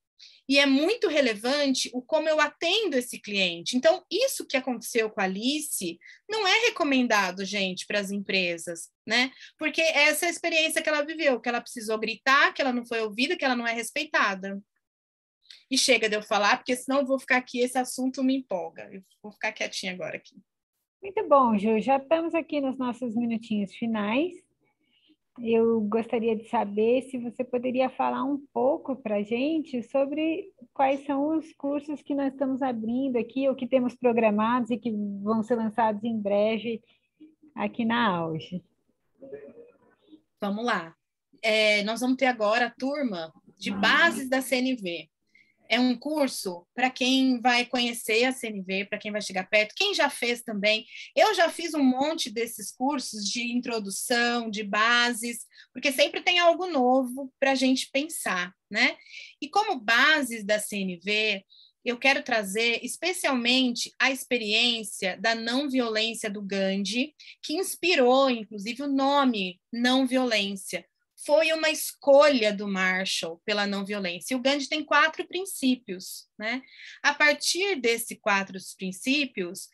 Speaker 2: e é muito relevante o como eu atendo esse cliente. Então, isso que aconteceu com a Alice não é recomendado, gente, para as empresas, né? Porque essa é a experiência que ela viveu, que ela precisou gritar, que ela não foi ouvida, que ela não é respeitada. E chega de eu falar, porque senão eu vou ficar aqui, esse assunto me empolga. Eu vou ficar quietinha agora aqui.
Speaker 1: Muito bom, Ju. Já estamos aqui nos nossos minutinhos finais. eu gostaria de saber se você poderia falar um pouco para a gente sobre quais são os cursos que nós estamos abrindo aqui, ou que temos programados e que vão ser lançados em breve aqui na Auge.
Speaker 2: Vamos lá. Nós vamos ter agora a turma de bases da CNV. É um curso para quem vai conhecer a CNV, para quem vai chegar perto, quem já fez também. Eu já fiz um monte desses cursos de introdução, de bases, porque sempre tem algo novo para a gente pensar, né? E como bases da CNV, eu quero trazer especialmente a experiência da não violência do Gandhi, que inspirou, inclusive, o nome não violência. Foi uma escolha do Marshall pela não violência. E o Gandhi tem 4 princípios, né? A partir desses 4 princípios,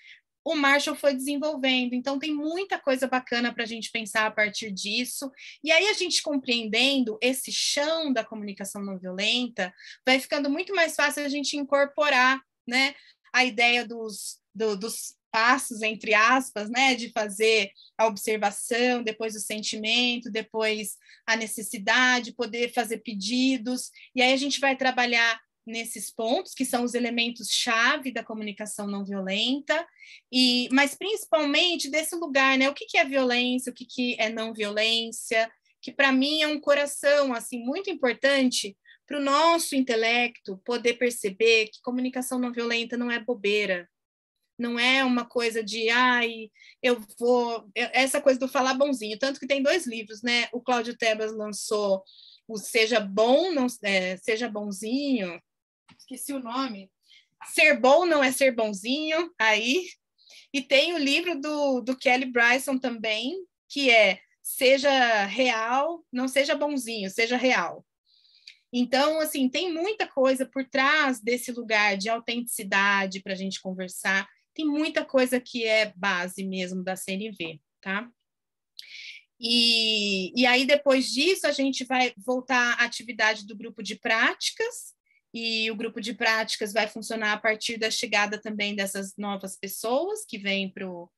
Speaker 2: o Marshall foi desenvolvendo. Então, tem muita coisa bacana para a gente pensar a partir disso. E aí, a gente compreendendo esse chão da comunicação não violenta, vai ficando muito mais fácil a gente incorporar, né, a ideia dos passos, entre aspas, né, de fazer a observação, depois o sentimento, depois a necessidade, poder fazer pedidos, e aí a gente vai trabalhar nesses pontos, que são os elementos-chave da comunicação não violenta, mas principalmente desse lugar, né, o que é violência, o que é não violência, que para mim é um coração, assim, muito importante para o nosso intelecto poder perceber que comunicação não violenta não é bobeira, não é uma coisa de, ai, eu vou... Essa coisa do falar bonzinho. Tanto que tem 2 livros, né? O Cláudio Tebas lançou o Seja Bom, não, Seja Bonzinho. Esqueci o nome. Ser Bom Não É Ser Bonzinho. Aí. E tem o livro do Kelly Bryson também, que é Seja Real, Não Seja Bonzinho, Seja Real. Então, assim, tem muita coisa por trás desse lugar de autenticidade para a gente conversar. Tem muita coisa que é base mesmo da CNV, tá? E aí, depois disso, a gente vai voltar à atividade do grupo de práticas, e o grupo de práticas vai funcionar a partir da chegada também dessas novas pessoas que vêm para o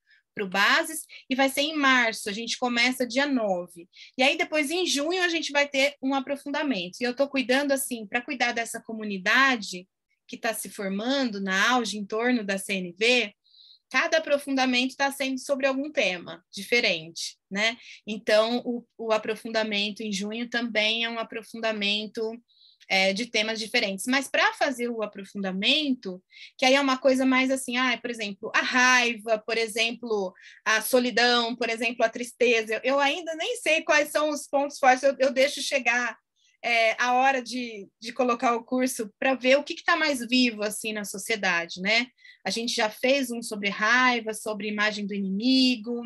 Speaker 2: Bases, e vai ser em março, a gente começa dia 9. E aí, depois, em junho, a gente vai ter um aprofundamento. E eu estou cuidando, assim, para cuidar dessa comunidade que está se formando na Auge, em torno da CNV, cada aprofundamento está sendo sobre algum tema diferente, né? Então, o aprofundamento em junho também é um aprofundamento de temas diferentes. Mas para fazer o aprofundamento, que aí é uma coisa mais assim, por exemplo, a raiva, por exemplo, a solidão, por exemplo, a tristeza, eu ainda nem sei quais são os pontos fortes, eu deixo chegar a hora de colocar o curso para ver o que está mais vivo assim na sociedade, né? A gente já fez um sobre raiva, sobre imagem do inimigo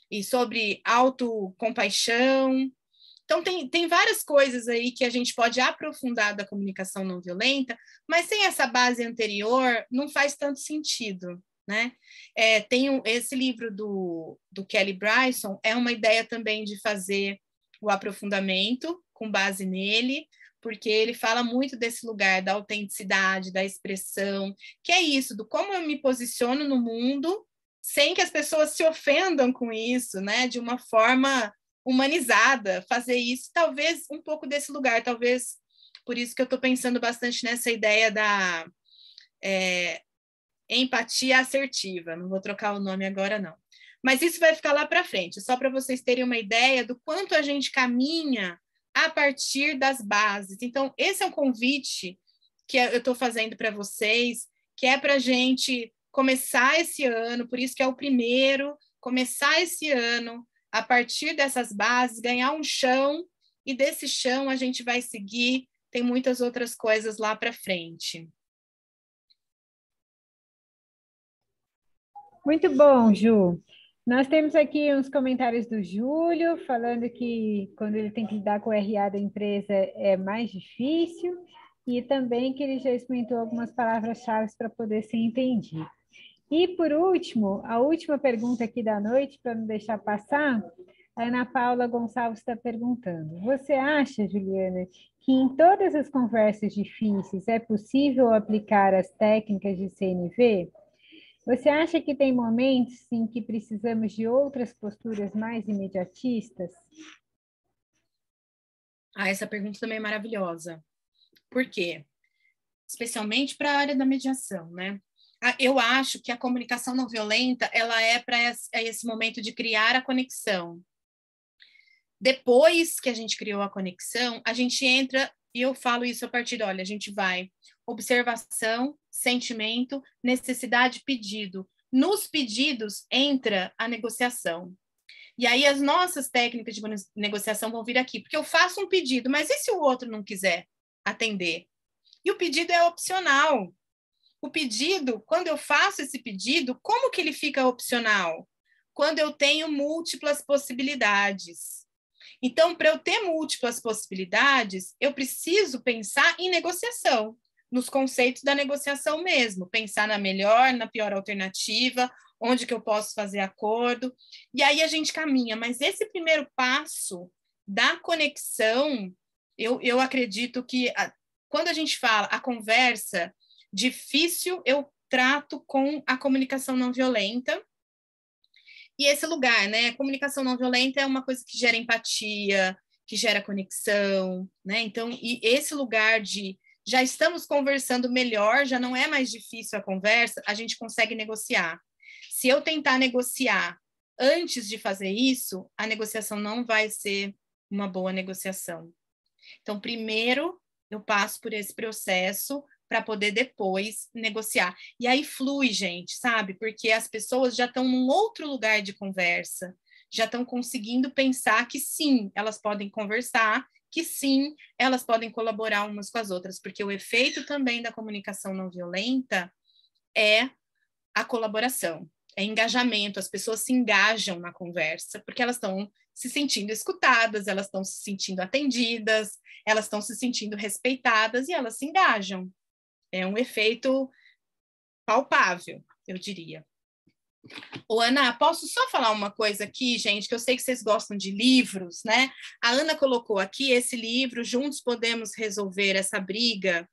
Speaker 2: e sobre autocompaixão. Então, tem várias coisas aí que a gente pode aprofundar da comunicação não violenta, mas sem essa base anterior, não faz tanto sentido, né? Esse livro do Kelly Bryson é uma ideia também de fazer o aprofundamento com base nele, porque ele fala muito desse lugar da autenticidade, da expressão, que é isso, do como eu me posiciono no mundo sem que as pessoas se ofendam com isso, né? De uma forma humanizada, fazer isso, talvez um pouco desse lugar, talvez por isso que eu estou pensando bastante nessa ideia da empatia assertiva, não vou trocar o nome agora não, mas isso vai ficar lá para frente, só para vocês terem uma ideia do quanto a gente caminha a partir das bases. Então, esse é um convite que eu estou fazendo para vocês, que é para a gente começar esse ano, por isso que é o primeiro, começar esse ano a partir dessas bases, ganhar um chão, e desse chão a gente vai seguir, tem muitas outras coisas lá para frente.
Speaker 1: Muito bom, Ju. Nós temos aqui uns comentários do Júlio, falando que quando ele tem que lidar com o RA da empresa é mais difícil, e também que ele já experimentou algumas palavras-chave para poder ser entendido. E, por último, a última pergunta aqui da noite, para não deixar passar, a Ana Paula Gonçalves está perguntando: você acha, Juliana, que em todas as conversas difíceis é possível aplicar as técnicas de CNV? Você acha que tem momentos em que precisamos de outras posturas mais imediatistas?
Speaker 2: Essa pergunta também é maravilhosa. Por quê? Especialmente para a área da mediação, né? Eu acho que a comunicação não violenta, ela é para esse momento de criar a conexão. Depois que a gente criou a conexão, a gente entra, e eu falo isso a partir de, olha, a gente vai observação, sentimento, necessidade, pedido. Nos pedidos entra a negociação. E aí as nossas técnicas de negociação vão vir aqui, porque eu faço um pedido, mas e se o outro não quiser atender? E o pedido é opcional. O pedido, quando eu faço esse pedido, como que ele fica opcional? Quando eu tenho múltiplas possibilidades. Então, para eu ter múltiplas possibilidades, eu preciso pensar em negociação, nos conceitos da negociação mesmo, pensar na melhor, na pior alternativa, onde que eu posso fazer acordo. E aí a gente caminha, mas esse primeiro passo da conexão, eu acredito que quando a gente fala a conversa difícil, eu trato com a comunicação não violenta. E esse lugar, né? Comunicação não violenta é uma coisa que gera empatia, que gera conexão, né? Então, e esse lugar de já estamos conversando melhor, já não é mais difícil a conversa, a gente consegue negociar. Se eu tentar negociar antes de fazer isso, a negociação não vai ser uma boa negociação. Então, primeiro, eu passo por esse processo para poder depois negociar. E aí flui, gente, sabe? Porque as pessoas já estão num outro lugar de conversa, já estão conseguindo pensar que sim, elas podem conversar, que sim, elas podem colaborar umas com as outras, porque o efeito também da comunicação não violenta é a colaboração, é engajamento, as pessoas se engajam na conversa, porque elas estão se sentindo escutadas, elas estão se sentindo atendidas, elas estão se sentindo respeitadas e elas se engajam. É um efeito palpável, eu diria. Ô, Ana, posso só falar uma coisa aqui, gente, que eu sei que vocês gostam de livros, né? A Ana colocou aqui esse livro, Juntos Podemos Resolver Essa Briga.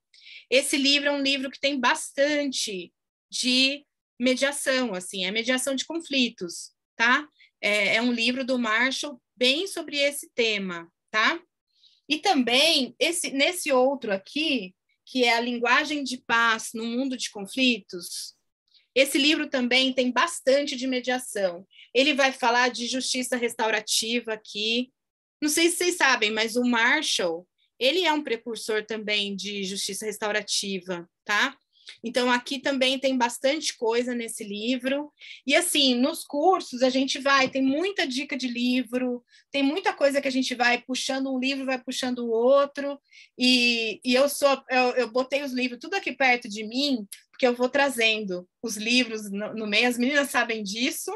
Speaker 2: Esse livro é um livro que tem bastante de mediação, assim, é mediação de conflitos, tá? É um livro do Marshall bem sobre esse tema, tá? E também, nesse outro aqui, que é a linguagem de paz no mundo de conflitos, esse livro também tem bastante de mediação. Ele vai falar de justiça restaurativa aqui. Não sei se vocês sabem, mas o Marshall, ele é um precursor também de justiça restaurativa, tá? Então, aqui também tem bastante coisa nesse livro. E, assim, nos cursos a gente tem muita dica de livro, tem muita coisa que a gente vai puxando um livro, vai puxando o outro. E eu botei os livros tudo aqui perto de mim, porque eu vou trazendo os livros no meio, as meninas sabem disso.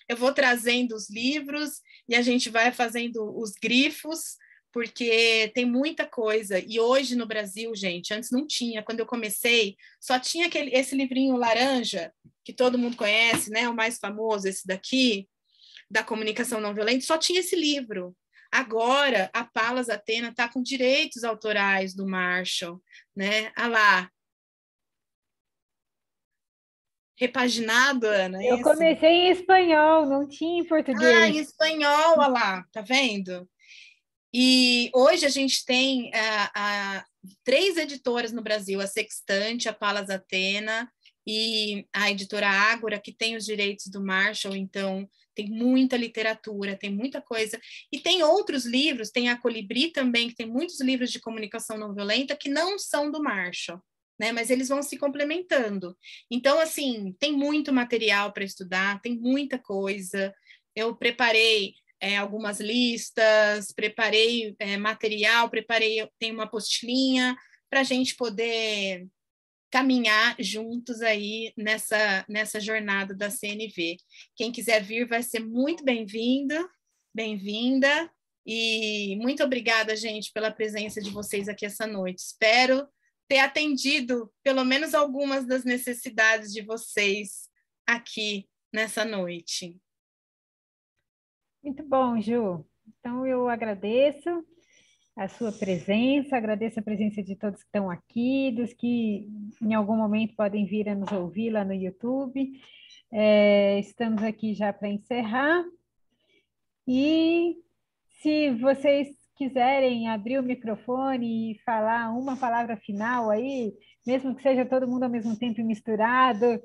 Speaker 2: Eu vou trazendo os livros e a gente vai fazendo os grifos, porque tem muita coisa. E hoje no Brasil, gente, antes não tinha. Quando eu comecei, só tinha esse livrinho laranja, que todo mundo conhece, né? O mais famoso, esse daqui, da comunicação não violenta, só tinha esse livro. Agora, a Palas Atena está com direitos autorais do Marshall, né? Ah lá. Repaginado, Ana,
Speaker 1: Eu
Speaker 2: esse?
Speaker 1: comecei em espanhol, não tinha em português.
Speaker 2: Em espanhol, olha lá, tá vendo? E hoje a gente tem 3 editoras no Brasil, a Sextante, a Palas Atena e a editora Ágora, que tem os direitos do Marshall, então tem muita literatura, tem muita coisa. E tem outros livros, tem a Colibri também, que tem muitos livros de comunicação não violenta que não são do Marshall, né? Mas eles vão se complementando. Então, assim, tem muito material para estudar, tem muita coisa. Eu preparei algumas listas, preparei material, tem uma apostilinha para a gente poder caminhar juntos aí nessa jornada da CNV. Quem quiser vir vai ser muito bem-vindo, bem-vinda, e muito obrigada, gente, pela presença de vocês aqui essa noite. Espero ter atendido pelo menos algumas das necessidades de vocês aqui nessa noite.
Speaker 1: Muito bom, Ju. Então, eu agradeço a sua presença, agradeço a presença de todos que estão aqui, dos que em algum momento podem vir a nos ouvir lá no YouTube. Estamos aqui já para encerrar. E se vocês quiserem abrir o microfone e falar uma palavra final aí, mesmo que seja todo mundo ao mesmo tempo misturado,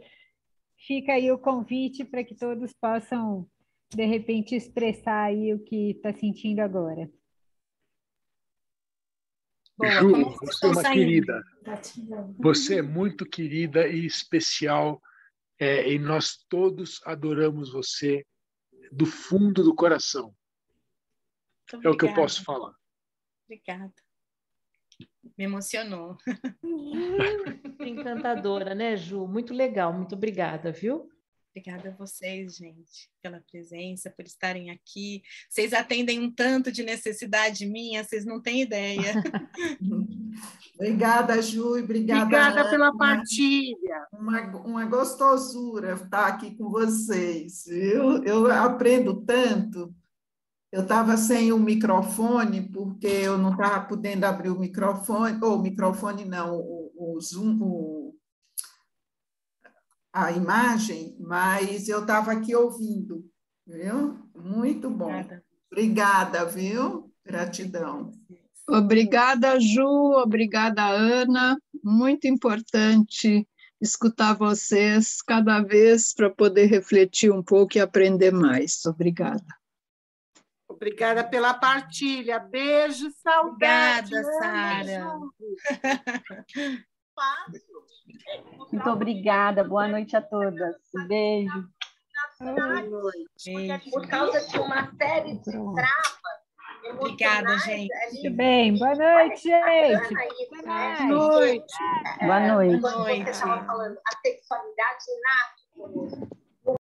Speaker 1: fica aí o convite para que todos possam, de repente, expressar aí o que está sentindo agora.
Speaker 2: Boa,
Speaker 3: Ju,
Speaker 2: como vocês
Speaker 3: você é
Speaker 2: estão
Speaker 3: uma
Speaker 2: saindo?
Speaker 3: querida. Você é muito querida e especial, e nós todos adoramos você do fundo do coração.
Speaker 2: Muito
Speaker 3: É o que eu
Speaker 2: obrigada.
Speaker 3: posso falar.
Speaker 2: Obrigada. Me emocionou.
Speaker 4: Encantadora, né, Ju? Muito legal, muito obrigada, viu?
Speaker 2: Obrigada a vocês, gente, pela presença, por estarem aqui. Vocês atendem um tanto de necessidade minha, vocês não têm ideia.
Speaker 5: Obrigada, Ju, e
Speaker 6: Obrigada pela partilha.
Speaker 5: Uma gostosura estar aqui com vocês, viu? Eu aprendo tanto. Eu estava sem o microfone, porque eu não estava podendo abrir o microfone, ou o microfone não, o Zoom, a imagem, mas eu estava aqui ouvindo, viu? Muito bom. Obrigada, viu? Gratidão.
Speaker 6: Obrigada, Ju, obrigada, Ana. Muito importante escutar vocês cada vez para poder refletir um pouco e aprender mais. Obrigada.
Speaker 7: Obrigada pela partilha. Beijo, saudade.
Speaker 2: Obrigada, Sara.
Speaker 8: Muito obrigada. Boa noite a todas. Beijo.
Speaker 2: Boa noite.
Speaker 9: Por causa de uma série de travas.
Speaker 2: Obrigada, gente.
Speaker 1: Muito bem. Boa noite, gente.
Speaker 6: Boa noite.
Speaker 8: Boa noite.
Speaker 9: Quando você estava falando, a sexualidade inata.